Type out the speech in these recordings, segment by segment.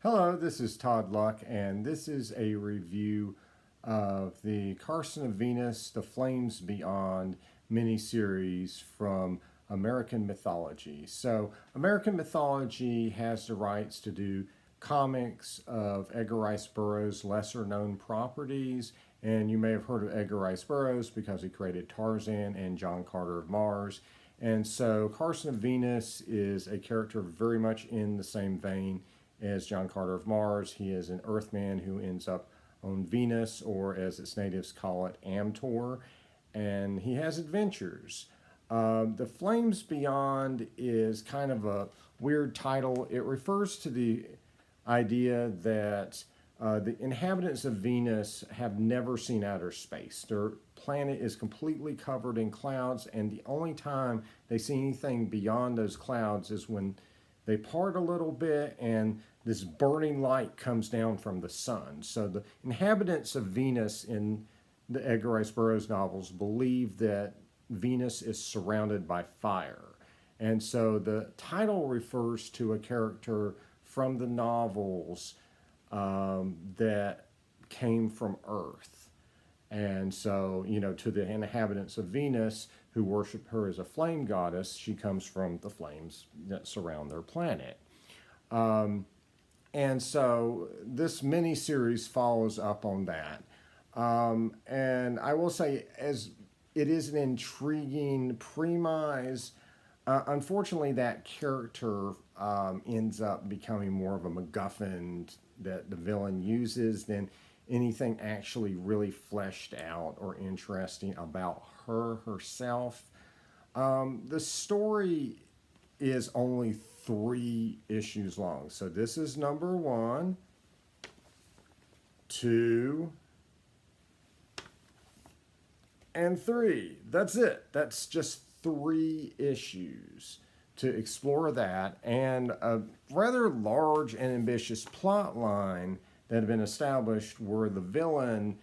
Hello, this is Todd Luck, and this is a review of the Carson of Venus, The Flames Beyond miniseries from American Mythology. So, American Mythology has the rights to do comics of Edgar Rice Burroughs' lesser-known properties, and you may have heard of Edgar Rice Burroughs because he created Tarzan and John Carter of Mars. And so, Carson of Venus is a character very much in the same vein as John Carter of Mars. He is an Earthman who ends up on Venus, or as its natives call it, Amtor, and he has adventures. The Flames Beyond is kind of a weird title. It refers to the idea that the inhabitants of Venus have never seen outer space. Their planet is completely covered in clouds, and the only time they see anything beyond those clouds is when they part a little bit and this burning light comes down from the sun. So the inhabitants of Venus in the Edgar Rice Burroughs novels believe that Venus is surrounded by fire. And so the title refers to a character from the novels that came from Earth. And so, to the inhabitants of Venus who worship her as a flame goddess, she comes from the flames that surround their planet. And so this mini-series follows up on that. And I will say, as it is an intriguing premise, unfortunately that character ends up becoming more of a MacGuffin that the villain uses than anything actually really fleshed out or interesting about her herself. The story is only 3 issues long. So this is number 1, 2, and 3. That's it. That's just 3 issues to explore that, and a rather large and ambitious plot line that had been established where the villain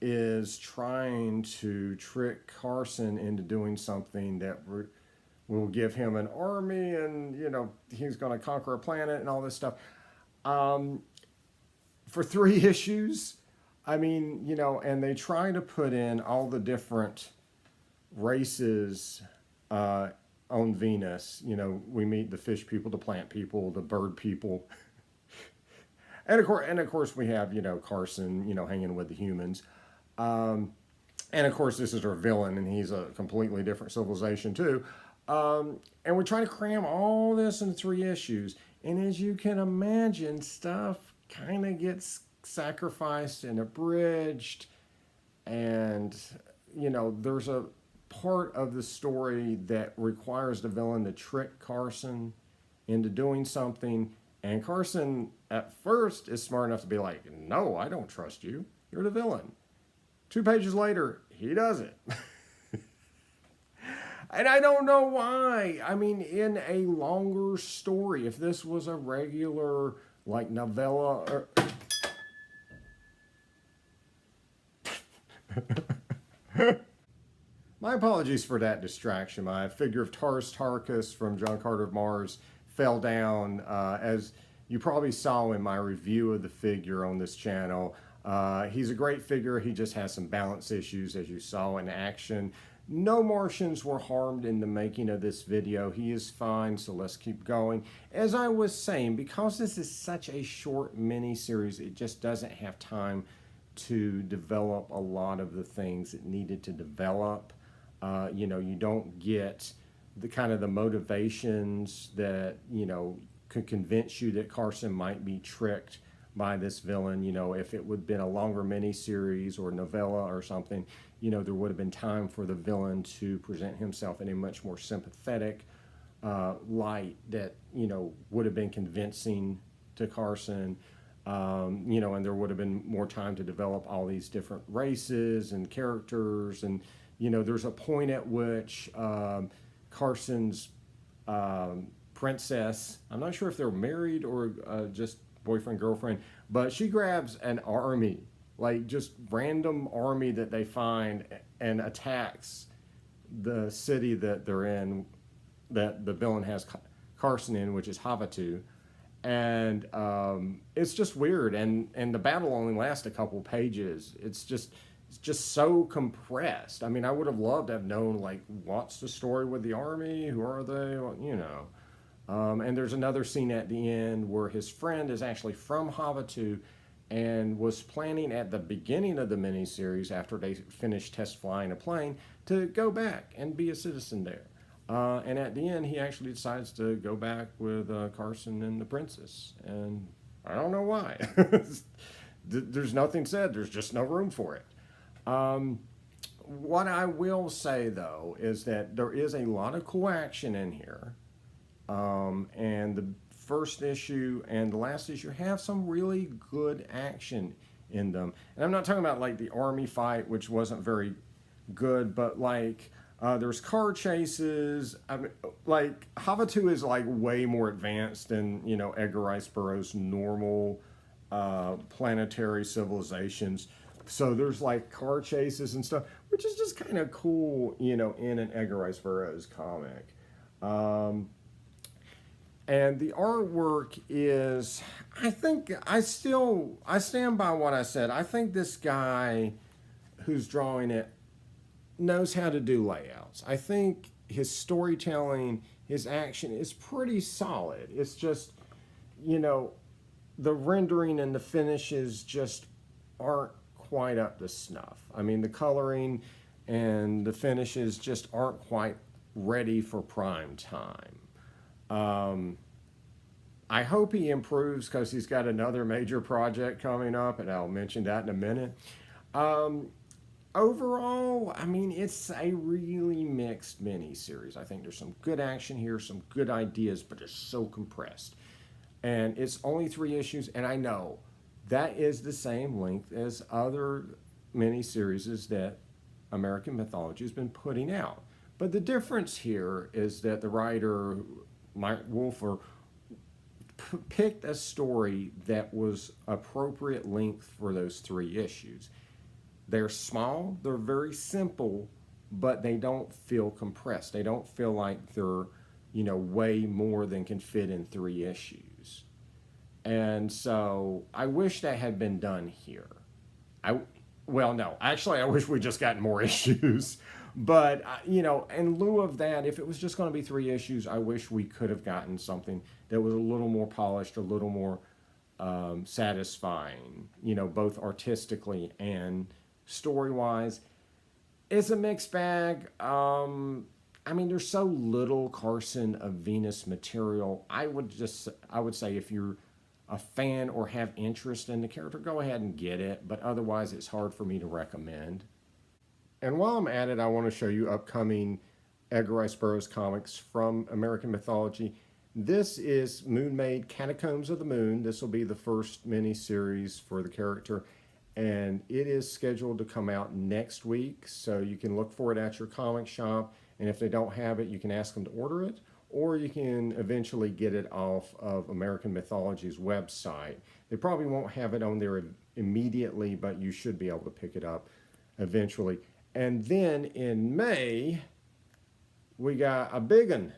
is trying to trick Carson into doing something that will give him an army, and he's going to conquer a planet and all this stuff. For 3 issues, and they try to put in all the different races on Venus. We meet the fish people, the plant people, the bird people. And of course, we have, Carson, hanging with the humans. And of course, this is our villain, and he's a completely different civilization too. And we're trying to cram all this into 3 issues. And as you can imagine, stuff kind of gets sacrificed and abridged. And, there's a part of the story that requires the villain to trick Carson into doing something. And Carson, at first, is smart enough to be like, no, I don't trust you. You're the villain. 2 pages later, he does it. And I don't know why. In a longer story, if this was a regular, novella or... My apologies for that distraction. My figure of Tarkus from John Carter of Mars fell down. As you probably saw in my review of the figure on this channel, he's a great figure. He just has some balance issues, as you saw in action. No Martians were harmed in the making of this video. He is fine, so let's keep going. As I was saying, because this is such a short mini-series, it just doesn't have time to develop a lot of the things it needed to develop. You don't get the kind of the motivations that, could convince you that Carson might be tricked by this villain. If it would have been a longer mini-series or novella or something, there would have been time for the villain to present himself in a much more sympathetic light that, would have been convincing to Carson. And there would have been more time to develop all these different races and characters. And, there's a point at which Carson's princess, I'm not sure if they're married or just boyfriend, girlfriend, but she grabs an army, just random army that they find, and attacks the city that they're in, that the villain has Carson in, which is Havatu. And it's just weird. And the battle only lasts a couple pages. It's just so compressed. I mean, I would have loved to have known, like, what's the story with the army? Who are they? Well, you know. And there's another scene at the end where his friend is actually from Havasu and was planning at the beginning of the miniseries, after they finished test flying a plane, to go back and be a citizen there. And at the end, he actually decides to go back with Carson and the princess. And I don't know why. There's nothing said. There's just no room for it. What I will say, though, is that there is a lot of cool action in here. And the first issue and the last issue have some really good action in them. And I'm not talking about like the army fight, which wasn't very good, but like there's car chases. I mean, like Havasu is like way more advanced than, you know, Edgar Rice Burroughs' normal planetary civilizations. So there's like car chases and stuff, which is just kind of cool, you know, in an Edgar Rice Burroughs comic. And the artwork is, I think, I stand by what I said. I think this guy who's drawing it knows how to do layouts. I think his storytelling, his action is pretty solid. It's just, you know, the rendering and the finishes just aren't quite up to snuff. I mean, the coloring and the finishes just aren't quite ready for prime time. I hope he improves, because he's got another major project coming up, and I'll mention that in a minute. Overall, I mean, it's a really mixed miniseries. I think there's some good action here, some good ideas, but it's so compressed. And it's only 3 issues, and I know that is the same length as other miniseries that American Mythology has been putting out. But the difference here is that the writer, Mike Wolfer, picked a story that was appropriate length for those 3 issues. They're small, they're very simple, but they don't feel compressed. They don't feel like they're, you know, way more than can fit in 3 issues. And so I wish that had been done here. Well, no, actually, I wish we just gotten more issues. But, you know, in lieu of that, if it was just going to be 3 issues, I wish we could have gotten something that was a little more polished, a little more satisfying, you know, both artistically and story-wise. It's a mixed bag. I mean, there's so little Carson of Venus material. I would say if you're a fan or have interest in the character, go ahead and get it. But otherwise, it's hard for me to recommend. And while I'm at it, I want to show you upcoming Edgar Rice Burroughs comics from American Mythology. This is Moon Maid Catacombs of the Moon. This will be the first mini-series for the character. And it is scheduled to come out next week. So you can look for it at your comic shop. And if they don't have it, you can ask them to order it. Or you can eventually get it off of American Mythology's website. They probably won't have it on there immediately, but you should be able to pick it up eventually. And then in May, we got a big one.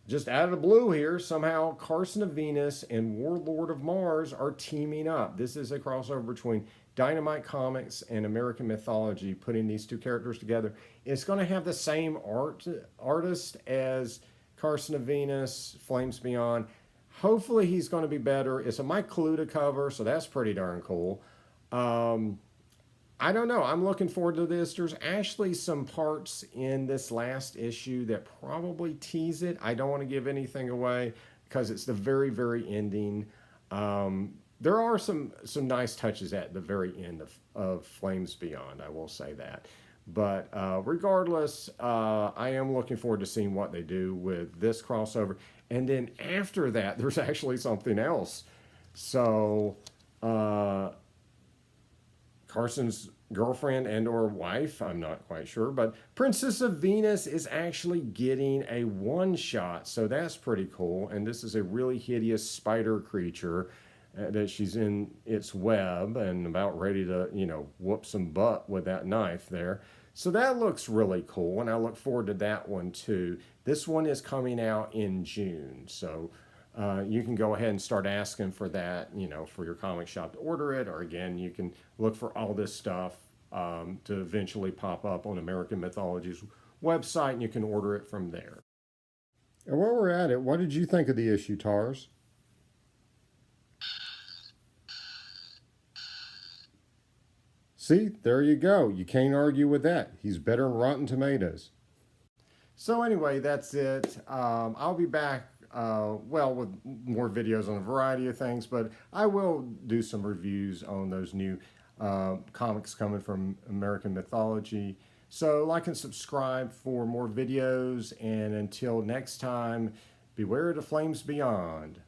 Just out of the blue here, somehow Carson of Venus and Warlord of Mars are teaming up. This is a crossover between Dynamite Comics and American Mythology, putting these 2 characters together. It's going to have the same artist as Carson of Venus, Flames Beyond. Hopefully he's going to be better. It's a Mike Kaluta cover, so that's pretty darn cool. I don't know. I'm looking forward to this. There's actually some parts in this last issue that probably tease it. I don't want to give anything away because it's the very, very ending. There are some nice touches at the very end of Flames Beyond, I will say that. But regardless, I am looking forward to seeing what they do with this crossover. And then after that, there's actually something else. So Carson's girlfriend and or wife, I'm not quite sure, but Princess of Venus is actually getting a one-shot, so that's pretty cool. And this is a really hideous spider creature that she's in its web and about ready to, you know, whoop some butt with that knife there. So that looks really cool, and I look forward to that one too. This one is coming out in June, so you can go ahead and start asking for that, you know, for your comic shop to order it. Or again, you can look for all this stuff to eventually pop up on American Mythology's website, and you can order it from there. And while we're at it, what did you think of the issue, Tars? See, there you go. You can't argue with that. He's better than Rotten Tomatoes. So anyway, that's it. I'll be back, with more videos on a variety of things, but I will do some reviews on those new comics coming from American Mythology. So like and subscribe for more videos, and until next time, beware the flames beyond.